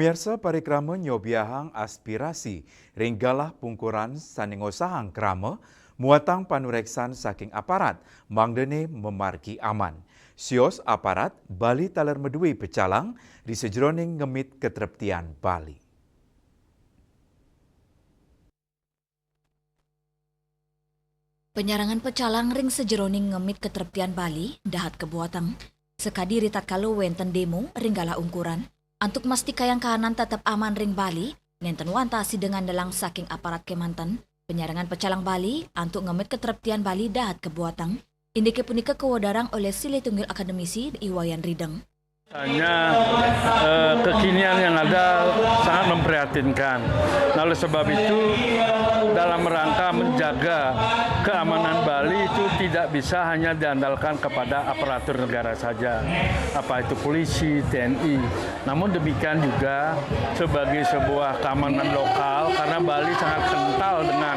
Pemirsa parikrama nyobiahang aspirasi ringgalah pungkuran saningosahang krama muatang panureksan saking aparat mangdene memarki aman. Sios aparat Bali taler medui pecalang di sejroning ngemit ketreptian Bali. Penyarangan pecalang ring sejeroning ngemit keterpian Bali, dahat kebuatan. Sekadi ritat kalau wenten demo ringgala ungkuran. Untuk mastika yang kahanan tetap aman ring Bali, ngenten wantasi dengan dalang saking aparat Kemanten. Penyarangan pecalang Bali, untuk ngemit keterpian Bali dahat kebuatan. Indike punika kewadarang oleh Sile Tunggil Akademisi Iwayan Rideng. Hanya kekinian yang ada sangat memprihatinkan. Nah, oleh sebab itu, dalam rangka menjaga keamanan Bali itu tidak bisa hanya diandalkan kepada aparatur negara saja, apa itu polisi, TNI. Namun demikian juga sebagai sebuah keamanan lokal, karena Bali sangat kental dengan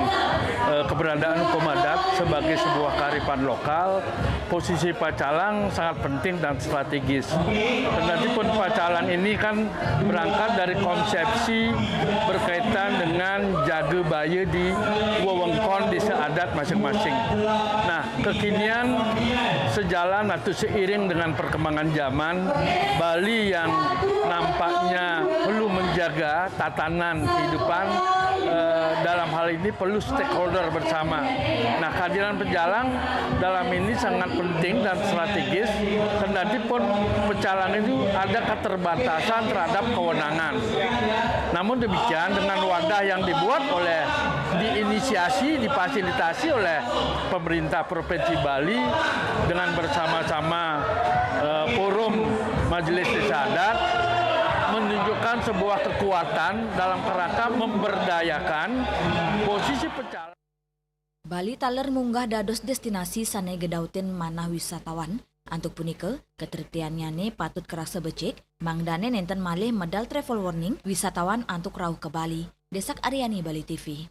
keberadaan hukum adat sebagai sebuah kearifan lokal, posisi Pacalang sangat penting dan strategis. Kendati pun Pacalang ini kan berangkat dari konsepsi berkaitan dengan jaga baya di wewengkon desa adat masing-masing. Nah, kekinian sejalan atau seiring dengan perkembangan zaman, Bali yang nampaknya perlu menjaga tatanan kehidupan dalam hal ini perlu stakeholder bersama. Nah, kehadiran pecalang dalam ini sangat penting dan strategis, kendati pun pecalang itu ada keterbatasan terhadap kewenangan. Namun demikian, dengan wadah yang dibuat oleh, diinisiasi, difasilitasi oleh pemerintah Provinsi Bali dengan bersama-sama forum Majelis Desa Adat, menunjukkan sebuah kekuatan dalam kerangka memberdayakan posisi pecalang. Bali taler munggah dados destinasi sanai gedautin manah wisatawan. Antuk punika, ketertiannya patut kerasa becek, mangdane nenten malih medal travel warning wisatawan antuk rauh ke Bali. Desak Aryani, Bali TV.